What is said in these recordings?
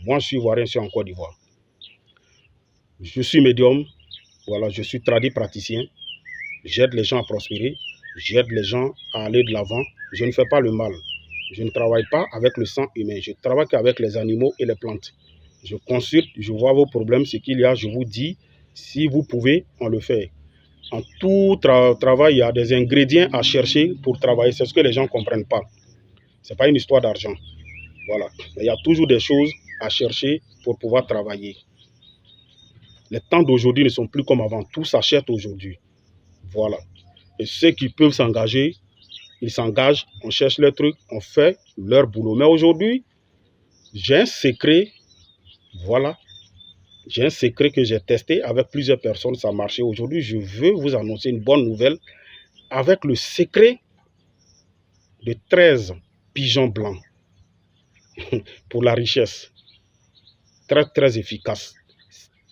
Moi, je suis ivoirien, je suis en Côte d'Ivoire. Je suis médium, voilà, je suis praticien. J'aide les gens à prospérer, j'aide les gens à aller de l'avant. Je ne fais pas le mal. Je ne travaille pas avec le sang humain, je travaille qu'avec les animaux et les plantes. Je consulte, je vois vos problèmes, ce qu'il y a, je vous dis, si vous pouvez, on le fait. En tout travail, il y a des ingrédients à chercher pour travailler. C'est ce que les gens ne comprennent pas. Ce n'est pas une histoire d'argent. Voilà. Mais il y a toujours des choses à chercher pour pouvoir travailler. Les temps d'aujourd'hui ne sont plus comme avant. Tout s'achète aujourd'hui. Voilà. Et ceux qui peuvent s'engager, ils s'engagent, on cherche les trucs, on fait leur boulot. Mais aujourd'hui, j'ai un secret. Voilà. J'ai un secret que j'ai testé avec plusieurs personnes, ça a marché. Aujourd'hui, je veux vous annoncer une bonne nouvelle avec le secret de 13 pigeons blancs pour la richesse. Très, très efficace.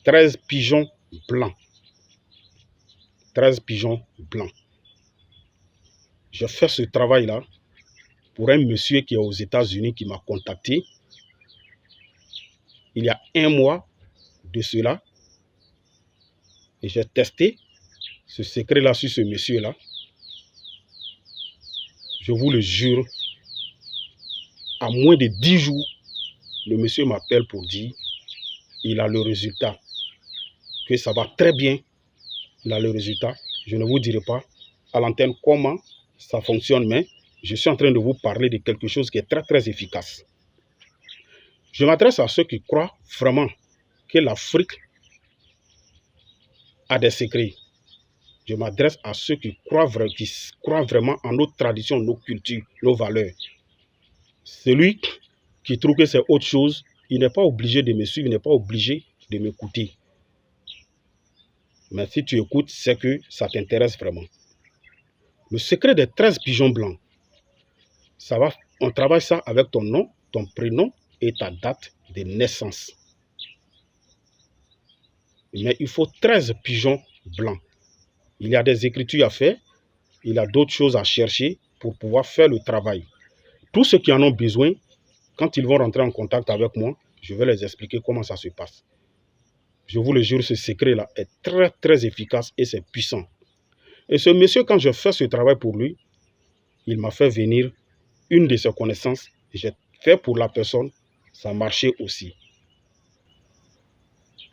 13 pigeons blancs. 13 pigeons blancs. Je fais ce travail-là pour un monsieur qui est aux États-Unis qui m'a contacté il y a un mois de cela. Et j'ai testé ce secret-là sur ce monsieur-là. Je vous le jure, à moins de 10 jours, le monsieur m'appelle pour dire il a le résultat. Que ça va très bien, il a le résultat. Je ne vous dirai pas à l'antenne comment ça fonctionne, mais je suis en train de vous parler de quelque chose qui est très très efficace. Je m'adresse à ceux qui croient vraiment que l'Afrique a des secrets. Je m'adresse à ceux qui croient vraiment en nos traditions, nos cultures, nos valeurs. Celui qui trouve que c'est autre chose, il n'est pas obligé de me suivre, il n'est pas obligé de m'écouter. Mais si tu écoutes, c'est que ça t'intéresse vraiment. Le secret des 13 pigeons blancs, ça va, on travaille ça avec ton nom, ton prénom et ta date de naissance. Mais il faut 13 pigeons blancs. Il y a des écritures à faire, il y a d'autres choses à chercher pour pouvoir faire le travail. Tous ceux qui en ont besoin, quand ils vont rentrer en contact avec moi, je vais les expliquer comment ça se passe. Je vous le jure, ce secret-là est très très efficace et c'est puissant. Et ce monsieur, quand je fais ce travail pour lui, il m'a fait venir une de ses connaissances. J'ai fait pour la personne, ça marchait aussi.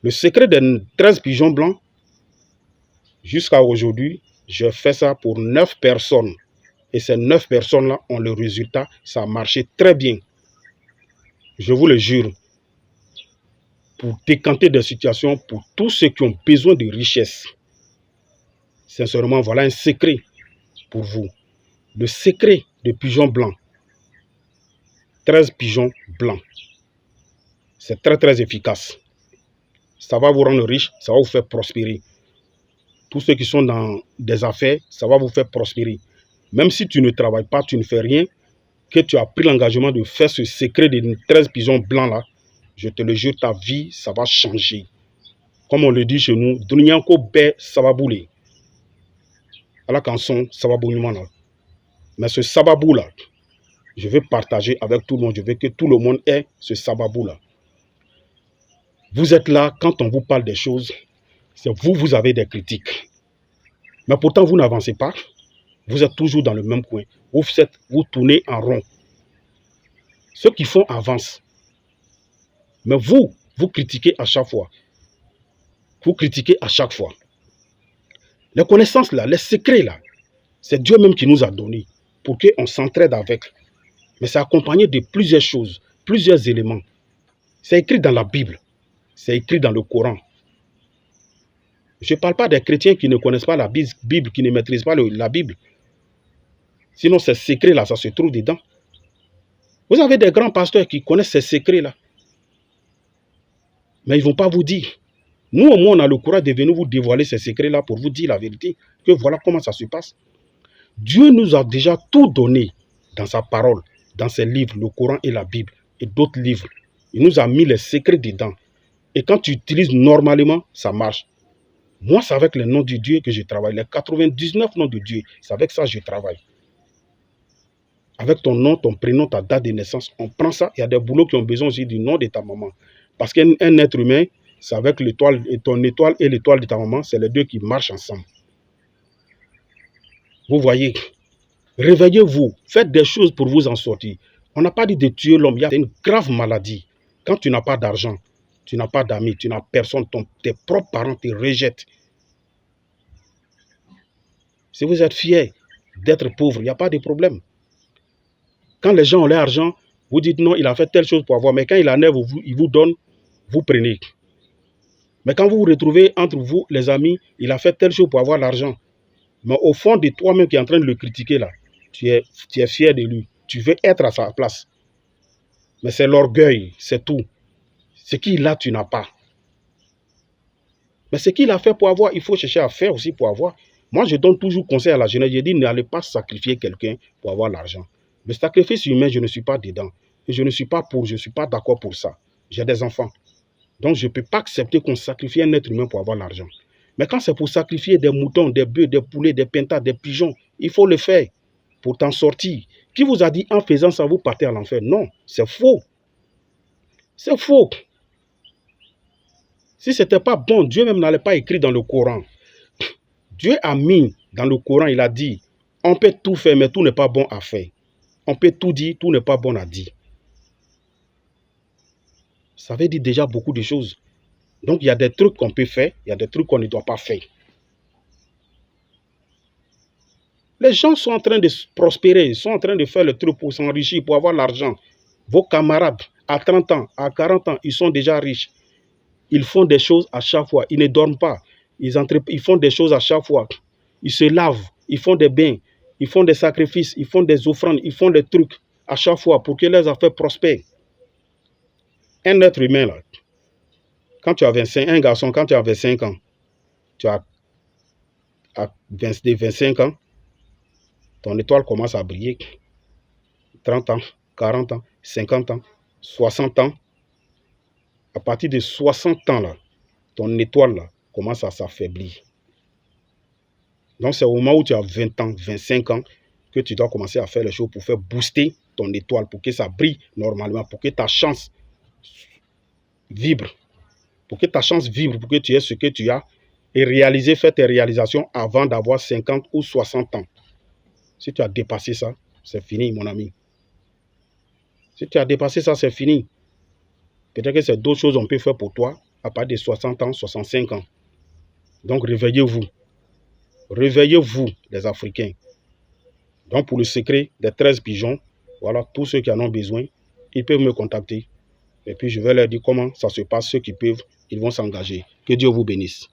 Le secret des 13 pigeons blancs, jusqu'à aujourd'hui, je fais ça pour 9 personnes. Et ces 9 personnes-là ont le résultat, ça a marché très bien. Je vous le jure, pour décanter des situations, pour tous ceux qui ont besoin de richesse. Sincèrement, voilà un secret pour vous. Le secret des pigeons blancs. 13 pigeons blancs. C'est très très efficace. Ça va vous rendre riche, ça va vous faire prospérer. Tous ceux qui sont dans des affaires, ça va vous faire prospérer. Même si tu ne travailles pas, tu ne fais rien, que tu as pris l'engagement de faire ce secret des 13 pigeons blancs là, je te le jure, ta vie, ça va changer. Comme on le dit chez nous, Dunyanko be sababoulé. À la canson, sababoumana. Mais ce sababou là, je veux partager avec tout le monde. Je veux que tout le monde ait ce sababou là. Vous êtes là, quand on vous parle des choses, c'est vous, vous avez des critiques. Mais pourtant, vous n'avancez pas. Vous êtes toujours dans le même coin. Vous tournez en rond. Ceux qui font avancent. Mais vous, vous critiquez à chaque fois. Vous critiquez à chaque fois. Les connaissances là, les secrets là, c'est Dieu même qui nous a donné pour qu'on s'entraide avec. Mais c'est accompagné de plusieurs choses, plusieurs éléments. C'est écrit dans la Bible. C'est écrit dans le Coran. Je ne parle pas des chrétiens qui ne connaissent pas la Bible, qui ne maîtrisent pas la Bible. Sinon, ces secrets-là, ça se trouve dedans. Vous avez des grands pasteurs qui connaissent ces secrets-là. Mais ils ne vont pas vous dire. Nous, au moins, on a le courage de venir vous dévoiler ces secrets-là pour vous dire la vérité. Que voilà comment ça se passe. Dieu nous a déjà tout donné dans sa parole, dans ses livres, le Coran et la Bible, et d'autres livres. Il nous a mis les secrets dedans. Et quand tu utilises normalement, ça marche. Moi, c'est avec les noms de Dieu que je travaille. Les 99 noms de Dieu, c'est avec ça que je travaille. avec ton nom, ton prénom, ta date de naissance. On prend ça. Il y a des boulots qui ont besoin aussi du nom de ta maman. Parce qu'un être humain, c'est avec l'étoile, et ton étoile et l'étoile de ta maman, c'est les deux qui marchent ensemble. Vous voyez, réveillez-vous, faites des choses pour vous en sortir. On n'a pas dit de tuer l'homme, il y a une grave maladie. Quand tu n'as pas d'argent, tu n'as pas d'amis, tu n'as personne, tes propres parents te rejettent. Si vous êtes fiers d'être pauvre, il n'y a pas de problème. Quand les gens ont l'argent, vous dites non, il a fait telle chose pour avoir, mais quand il en est, il vous donne, vous prenez. Mais quand vous vous retrouvez entre vous, les amis, il a fait telle chose pour avoir l'argent. Mais au fond de toi-même qui est en train de le critiquer là, tu es fier de lui. Tu veux être à sa place. Mais c'est l'orgueil, c'est tout. Ce qu'il a, tu n'as pas. Mais ce qu'il a fait pour avoir, il faut chercher à faire aussi pour avoir. Moi, je donne toujours conseil à la jeunesse. Je dis, n'allez pas sacrifier quelqu'un pour avoir l'argent. Le sacrifice humain, je ne suis pas dedans. Et je ne suis pas d'accord pour ça. J'ai des enfants. Donc, je ne peux pas accepter qu'on sacrifie un être humain pour avoir l'argent. Mais quand c'est pour sacrifier des moutons, des bœufs, des poulets, des pintades, des pigeons, il faut le faire pour t'en sortir. Qui vous a dit en faisant ça, vous partez à l'enfer? Non, c'est faux. C'est faux. Si ce n'était pas bon, Dieu même n'allait pas écrire dans le Coran. Dieu a mis dans le Coran, il a dit, on peut tout faire, mais tout n'est pas bon à faire. On peut tout dire, tout n'est pas bon à dire. Ça veut dire déjà beaucoup de choses. Donc, il y a des trucs qu'on peut faire, il y a des trucs qu'on ne doit pas faire. Les gens sont en train de prospérer, ils sont en train de faire le truc pour s'enrichir, pour avoir l'argent. Vos camarades, à 30 ans, à 40 ans, ils sont déjà riches. Ils font des choses à chaque fois. Ils ne dorment pas. Ils font des choses à chaque fois. Ils se lavent, ils font des bains, ils font des sacrifices, ils font des offrandes, ils font des trucs à chaque fois pour que leurs affaires prospèrent. Un être humain, là, quand tu as 25, un garçon, quand tu as 25 ans, tu as à 25 ans, ton étoile commence à briller. 30 ans, 40 ans, 50 ans, 60 ans. À partir de 60 ans, là, ton étoile là, commence à s'affaiblir. Donc, c'est au moment où tu as 20 ans, 25 ans, que tu dois commencer à faire les choses pour faire booster ton étoile, pour que ça brille normalement, pour que ta chance vibre. Pour que ta chance vibre, pour que tu aies ce que tu as et réaliser, faire tes réalisations avant d'avoir 50 ou 60 ans. Si tu as dépassé ça, c'est fini, mon ami. Si tu as dépassé ça, c'est fini. Peut-être que c'est d'autres choses qu'on peut faire pour toi à partir de 60 ans, 65 ans. Donc, réveillez-vous. Réveillez-vous, les Africains. Donc, pour le secret des 13 pigeons, voilà, tous ceux qui en ont besoin, ils peuvent me contacter. Et puis, je vais leur dire comment ça se passe. Ceux qui peuvent, ils vont s'engager. Que Dieu vous bénisse.